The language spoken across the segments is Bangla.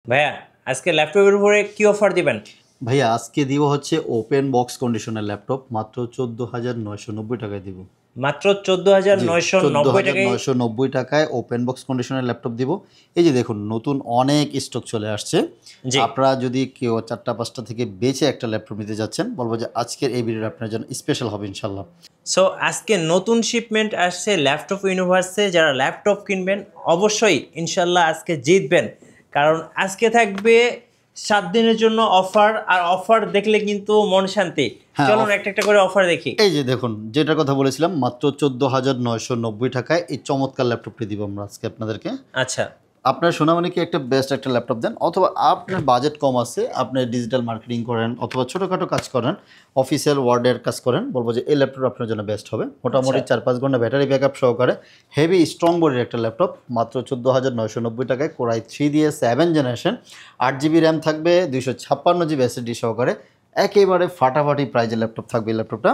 ভাইয়া আজকে ল্যাপটপের উপরে কি অফার দিবেন? ভাইয়া আজকে দিব হচ্ছে ওপেন বক্স কন্ডিশনের ল্যাপটপ মাত্র 14,990 টাকায় দিব। মাত্র 14,990 টাকায়। 14,990 টাকায় ওপেন বক্স কন্ডিশনের ল্যাপটপ দিব। এই যে দেখুন নতুন অনেক স্টক চলে আসছে। জি। আপনারা যদি কেউ 4টা 5টা থেকে বেছে একটা ল্যাপটপ নিতে যাচ্ছেন, বলবো যে আজকের এই ভিডিওটা আপনার জন্য স্পেশাল হবে ইনশাল্লাহ। সো আজকে নতুন শিপমেন্ট আসছে ল্যাপটপ ইউনিভার্সে। যারা ল্যাপটপ কিনবেন অবশ্যই ইনশাল্লাহ আজকে জিতবেন, কারণ আজকে থাকবে 7 দিনের জন্য অফার। আর অফার দেখলে কিন্তু মন শান্তি। হ্যাঁ, চলুন একটা একটা করে অফার দেখি। এই যে দেখুন যেটার কথা বলেছিলাম, মাত্র 14,990 টাকায় এই চমৎকার ল্যাপটপটি দিব আমরা আজকে আপনাদেরকে। আচ্ছা, আপনার সোনামণিকে একটা বেস্ট একটা ল্যাপটপ দেন, অথবা আপনার বাজেট কম আছে, আপনি ডিজিটাল মার্কেটিং করেন অথবা ছোটোখাটো কাজ করেন, অফিসিয়াল ওয়ার্ডের কাজ করেন, বলবো যে এই ল্যাপটপ আপনার জন্য বেস্ট হবে। মোটামুটি 4-5 ঘন্টা ব্যাটারি ব্যাকআপ সহকারে হেভি স্ট্রং বডির একটা ল্যাপটপ মাত্র 14,990 টাকায়। কোরাই 3 দিয়ে 7 জেনারেশন, 8 জিবি র্যাম থাকবে, 256 জিবি এসএসডি সহকারে। একেবারে ফাটাফাটি প্রাইজের ল্যাপটপ থাকবে এই ল্যাপটপটা।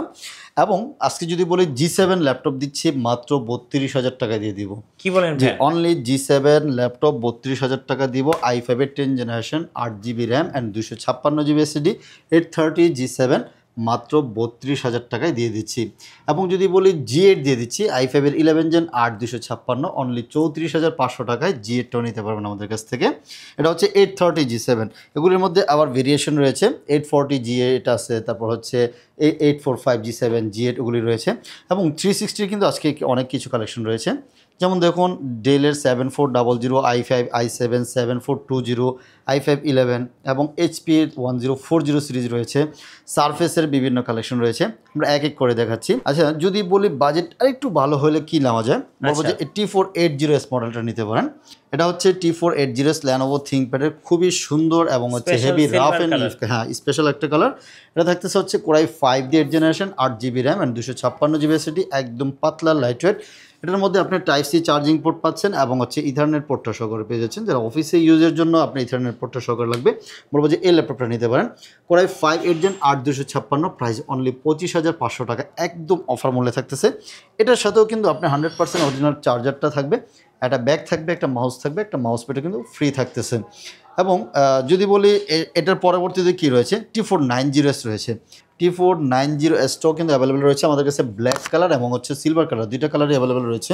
এবং আজকে যদি বলি G7 ল্যাপটপ দিচ্ছি মাত্র 32,000 টাকা দিয়ে দিব। কি বলেন যে ভাই? অনলি G7 ল্যাপটপ 32,000 টাকা দিব। i5-এর 10 generation, 8 GB RAM and 256 GB SSD, 830 G7 মাত্র 32,000 টাকায় দিয়ে দিচ্ছি। এবং যদি বলি G8 দিয়ে দিচ্ছি, i5-এর 11 জেন, 8 256, অনলি 34,500 টাকায় G8টাও নিতে পারবেন আমাদের কাছ থেকে। এটা হচ্ছে 830 G7। এগুলির মধ্যে আবার ভেরিয়েশন রয়েছে, 840 G8 আছে, তারপর হচ্ছে 845 G7 G8 এগুলি রয়েছে। এবং 360 কিন্তু আজকে অনেক কিছু কালেকশন রয়েছে। যেমন দেখুন ডেলের 7400, i5 i7 7420, i5 11 এবং HP 1040 সিরিজ রয়েছে। সারফেসের বিভিন্ন কালেকশন রয়েছে, আমরা এক এক করে দেখাচ্ছি। আচ্ছা, যদি বলি বাজেট আরেকটু ভালো হলে কি নেওয়া যায়, বলবো যে T480S মডেলটা নিতে পারেন। এটা হচ্ছে T480S Lenovo ThinkPad-এর খুবই সুন্দর এবং হচ্ছে হেভি রাফ অ্যান্ড হ্যাঁ স্পেশাল একটা কালার। এটা থাকতেছে হচ্ছে কোরাই 5 দিয়ে 8 generation, 8 GB RAM and 256 GB SSD, একদম পাতলা লাইট ওয়েট। এটার মধ্যে আপনি Type-C চার্জিং পোর্ট পাচ্ছেন এবং হচ্ছে ইথারনেট পোর্টটা সহকারে পেয়ে যাচ্ছেন। যারা অফিসে ইউজের জন্য আপনি ইথারনেট পোর্টটা সহকারে লাগবে, বলবো যে এই ল্যাপটপটা নিতে পারেন। কোরাই 5 8 জেন, 8 256, প্রাইস অনলি 25,500 টাকা, একদম অফার মূল্যে থাকতেছে। এটার সাথেও কিন্তু আপনার 100% অরিজিনাল চার্জারটা থাকবে, একটা ব্যাগ থাকবে, একটা মাউস থাকবে, একটা মাউস প্যাডও কিন্তু ফ্রি থাকতেছে। এবং যদি বলি এটার পরবর্তীতে কী রয়েছে, T490S রয়েছে। T490Sটাও কিন্তু অ্যাভেলেবেল রয়েছে আমাদের কাছে, ব্ল্যাক কালার এবং হচ্ছে সিলভার কালার, দুইটা কালারই অ্যাভেলেবেল রয়েছে।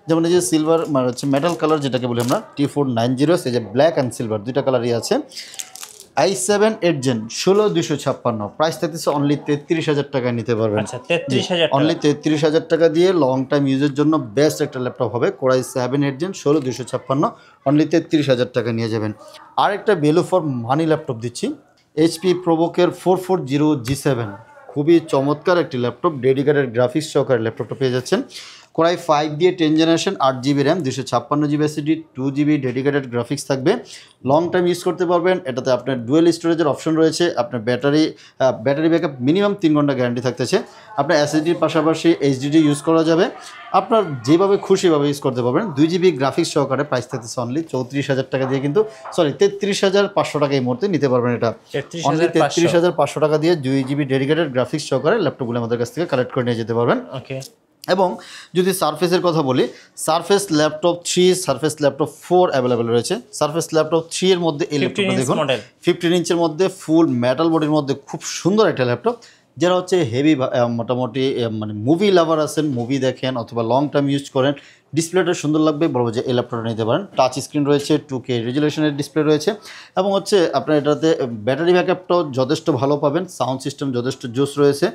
যেমন এই যে সিলভার মানে হচ্ছে মেটাল কালার যেটাকে বলি আমরা, T490S, এই যে ব্ল্যাক অ্যান্ড সিলভার দুইটা কালারই আছে। i7 8 জেন 16256, প্রাইস থাকতেছে অনলি 33,000 টাকায় নিতে পারবেন। আচ্ছা, 33,000 অনলি 33,000 টাকা দিয়ে লং টাইম ইউজের জন্য বেস্ট একটা ল্যাপটপ হবে। কোরাই 7 8 জেন 16256, অনলি 33,000 টাকা নিয়ে যাবেন। আরেকটা ভ্যালু ফর মানি ল্যাপটপ দিচ্ছি, HP প্রোবোকের 440 G7, খুবই চমৎকার একটি ল্যাপটপ, ডেডিকেটেড গ্রাফিক্স সহকারে ল্যাপটপটা পেয়ে যাচ্ছেন। কোরাই 5 দিয়ে 10 generation, 8 GB RAM, 256 GB SSD, 2 GB dedicated graphics থাকবে, লং টাইম ইউজ করতে পারবেন। এটাতে আপনার ডুয়েল স্টোরেজের অপশন রয়েছে, আপনার ব্যাটারি ব্যাকআপ মিনিমাম 3 ঘন্টা গ্যারান্টি থাকতেছে। আপনার এসএসডির পাশাপাশি এইচডিডি ইউজ করা যাবে, আপনার যেভাবে খুশিভাবে ইউজ করতে পারবেন। 2 জিবি গ্রাফিক্স সহকারে, প্রাইস থাকতেছে অনলি 34,000 টাকা দিয়ে, কিন্তু 33,500 টাকা এই মুহূর্তে নিতে পারবেন। এটা অনলি 33,500 টাকা দিয়ে 2 জিবি ডেডিকেটেড গ্রাফিক্স সহকারে ল্যাপটপগুলো আমাদের কাছ থেকে কালেক্ট করে নিয়ে যেতে পারবেন। ওকে। এবং যদি সারফেসের কথা বলি, surface laptop 3, surface laptop 4 available রয়েছে। সারফেস ল্যাপটপ 3 এর মধ্যে এই ল্যাপটপটা দেখুন, 15 ইঞ্চের মধ্যে ফুল মেটাল বডির মধ্যে খুব সুন্দর একটা ল্যাপটপ। যারা হচ্ছে হেভি মোটামুটি মানে মুভি লাভার আছেন, মুভি দেখেন অথবা লং টাইম ইউজ করেন, ডিসপ্লেটা সুন্দর লাগবে, বলবো যে এই ল্যাপটপটা নিতে পারেন। টাচ স্ক্রিন রয়েছে, 2K রেজুলেশনের ডিসপ্লে রয়েছে এবং হচ্ছে আপনার এটাতে ব্যাটারি ব্যাকআপটাও যথেষ্ট ভালো পাবেন, সাউন্ড সিস্টেম যথেষ্ট জোস রয়েছে।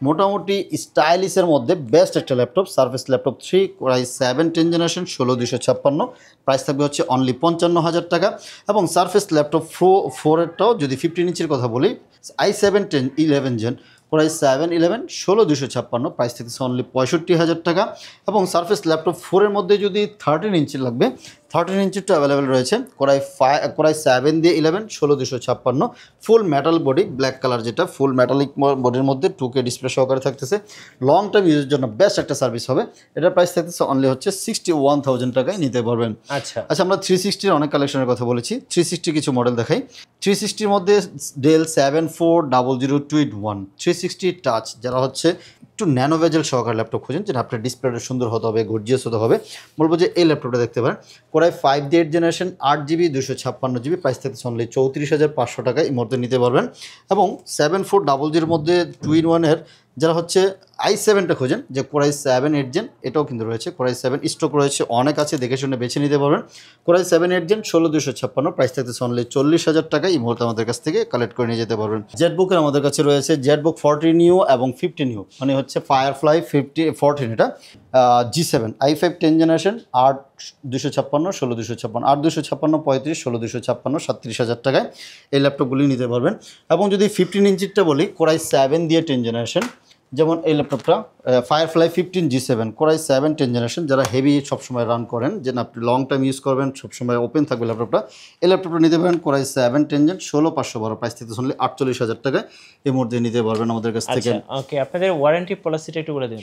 মোটামুটি স্টাইলিশের মধ্যে বেস্ট একটা laptop, surface laptop 3, core i 7 10 generation, 16256, price থাকবে হচ্ছে অনলি 55,000 টাকা। এবং সারফেস ল্যাপটপ 4-এরটাও যদি 15 ইঞ্চির কথা বলি, i7 10 11 জেন, কোরাই 7 11 16256, প্রাইস থাকতেছে অনলি 65,000 টাকা। এবং সারফেস ল্যাপটপ 4-এর মধ্যে যদি 13 ইঞ্চি লাগবে, 13 ইঞ্চিটা অ্যাভেলেবেল রয়েছে। কোরাই 7 দিয়ে 11 16256, ফুল মেটাল বডি, ব্ল্যাক কালার, যেটা ফুল মেটালিক বডির মধ্যে 2K ডিসপ্লে সহকারে থাকতেছে, লং টাইম ইউজের জন্য বেস্ট একটা সার্ভিস হবে। এটার প্রাইস থাকতেছে অনলি হচ্ছে 61,000 টাকায় নিতে পারবেন। আচ্ছা, আমরা 360-র অনেক কালেকশনের কথা বলেছি, 360 কিছু মডেল দেখাই। 360-র মধ্যে ডেল 7400 2 360 টাচ, যারা হচ্ছে একটু ন্যানো ভেজেল সহকারে ল্যাপটপ খুঁজেন, যেটা আপনার ডিসপ্লেটা সুন্দর হতে হবে, গর্জিয়াস হতে হবে, বলবো যে এই ল্যাপটপটা দেখতে পারেন। কোরাই 5 দিয়ে 8 জেনারেশন 8GB 256GB, প্রাইস থাকছে অনলি 34,500 টাকায় এই মুহূর্তে নিতে পারবেন। এবং 7400 মধ্যে 2-in-1 যারা হচ্ছে i7টা খোঁজেন, যে কোরাই 7 8 জেন, এটাও কিন্তু রয়েছে। কোরাই 7 স্টক রয়েছে, অনেক আছে, দেখে শুনে বেছে নিতে পারবেন। কোরাই 7 8 জেন 16256, প্রাইস থাকতেছে অনলি 40,000 টাকায় এই মুহূর্তে আমাদের কাছ থেকে কালেক্ট করে নিয়ে যেতে পারবেন। জেটবুকের আমাদের কাছে রয়েছে জেটবুক 14 নিউ এবং 15 নিউ, মানে হচ্ছে ফায়ারফ্লাই 14, এটা G7 i5 10 জেনারেশন 8 256 16256, 8 256 35 16256, 37,000 টাকায় এই ল্যাপটপগুলি নিতে পারবেন। এবং যদি 15 ইঞ্চিরটা বলি, কোরাই 7 দিয়ে 10 জেনারেশন, যেমন এই ল্যাপটপটা ফায়ারফ্লাই 15 G7 কোরাই 7 10 জেনারেশন, যারা হেভি সবসময় রান করেন, যে আপনি লং টাইম ইউজ করবেন, সবসময় ওপেন থাকবে ল্যাপটপটা, এই ল্যাপটপটা নিতে পারেন। কোরাই 7 10 জেন 16512, প্রাইস থেকে অনলি 48,000 টাকায় এই মুহূর্তে নিতে পারবেন আমাদের কাছ থেকে। ওকে, আপনাদের ওয়ারেন্টি পলিসিটা একটু বলে দিন।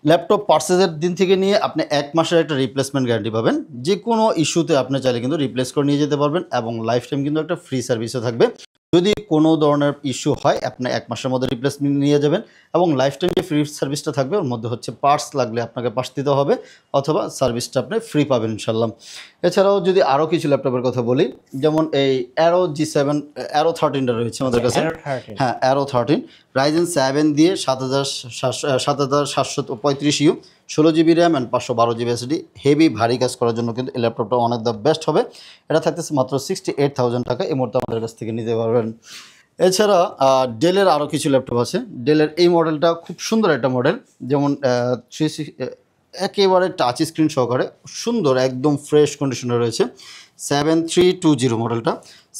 ল্যাপটপ পারচেজের দিন থেকে নিয়ে আপনি 1 মাসের একটা রিপ্লেসমেন্ট গ্যারান্টি পাবেন। যে কোনো ইস্যুতে আপনি চাইলে কিন্তু রিপ্লেস করে নিয়ে যেতে পারবেন, এবং লাইফ টাইম কিন্তু একটা ফ্রি সার্ভিসও থাকবে। যদি কোনো ধরনের ইস্যু হয়, আপনি 1 মাসের মধ্যে রিপ্লেসমেন্ট নিয়ে যাবেন, এবং লাইফ টাইম যে ফ্রি সার্ভিসটা থাকবে ওর মধ্যে হচ্ছে পার্টস লাগলে আপনাকে পার্টস দিতে হবে, অথবা সার্ভিসটা আপনি ফ্রি পাবেন ইনশাল্লাহ। এছাড়াও যদি আরও কিছু ল্যাপটপের কথা বলি, যেমন এই অ্যারো G7 অ্যারো 13টা রয়েছে আমাদের কাছে। হ্যাঁ, অ্যারো 13 রাইজেন 7 দিয়ে 7735U, 16GB RAM and 512GB SSD, heavy ভারী কাজ করার জন্য কিন্তু এই ল্যাপটপটা অনেক দ্য বেস্ট হবে। এটা থাকতেছে মাত্র 68,000 টাকা, এই মুহূর্তে আমাদের কাছ থেকে নিতে পারবেন। এছাড়া ডেলের আরও কিছু ল্যাপটপ আছে। ডেলের এই মডেলটা খুব সুন্দর একটা মডেল, যেমন একেবারে টাচ স্ক্রিন সহকারে সুন্দর, একদম ফ্রেশ কন্ডিশনে রয়েছে। 7320 মডেলটা,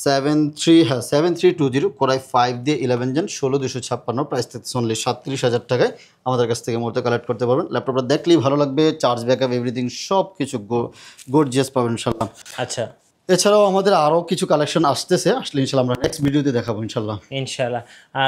7320 কোরাই 5 দিয়ে 11 জেন 16256, প্রাইস থাকছে অনলি 37,000 টাকায় আমাদের কাছ থেকে মুহূর্তে কালেক্ট করতে পারবেন। ল্যাপটপটা দেখলেই ভালো লাগবে, চার্জ ব্যাকআপ এভরিথিং সব কিছু গর্জিয়াস পাবেন ইনশাল্লাহ। আচ্ছা, এছাড়াও আমাদের আরও কিছু কালেকশন আসতেছে, আসলে ইনশাল্লাহ আমরা নেক্সট ভিডিওতে দেখাবো ইনশাল্লাহ।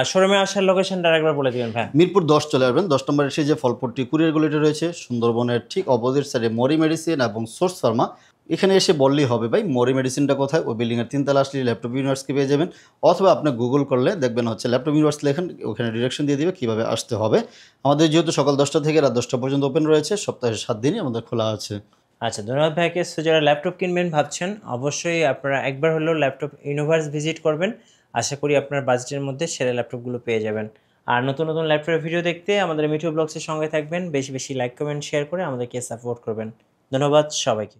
শোরুমে আসার লোকেশনটা আরেকবার বলে দিবেন ভাই। মিরপুর 10 চলে আসবেন, 10 নম্বর এসে যে ফলপট্টি কুরিয়ার গলিটা রয়েছে, সুন্দরবনের ঠিক অপোজিট সাইডে মরি মেডিসিন এবং সোর্স ফার্মা, এখানে এসে বললেই হবে ভাই মরি মেডিসিনটা কোথায়। ওই বিল্ডিংয়ের 3 তলা আসলে ল্যাপটপ ইউনিভার্সকে পেয়ে যাবেন, অথবা আপনি গুগল করলে দেখবেন হচ্ছে ল্যাপটপ ইউনিভার্স লেখেন, ওখানে ডিরেকশন দিয়ে দিবে কীভাবে আসতে হবে। আমাদের যেহেতু সকাল 10টা থেকে রাত 10টা পর্যন্ত ওপেন রয়েছে, সপ্তাহে 7 দিনই আমাদের খোলা আছে। আচ্ছা, ধন্যবাদ ভাইকে। সো যারা ল্যাপটপ কিনবেন ভাবছেন, অবশ্যই আপনারা একবার হলেও ল্যাপটপ ইউনিভার্স ভিজিট করবেন। আশা করি আপনার বাজেটের মধ্যে সেরা ল্যাপটপগুলো পেয়ে যাবেন। আর নতুন নতুন ল্যাপটপের ভিডিও দেখতে আমাদের মিঠু ব্লগসের সঙ্গে থাকবেন, বেশি বেশি লাইক কমেন্ট শেয়ার করে আমাদেরকে সাপোর্ট করবেন। ধন্যবাদ সবাইকে।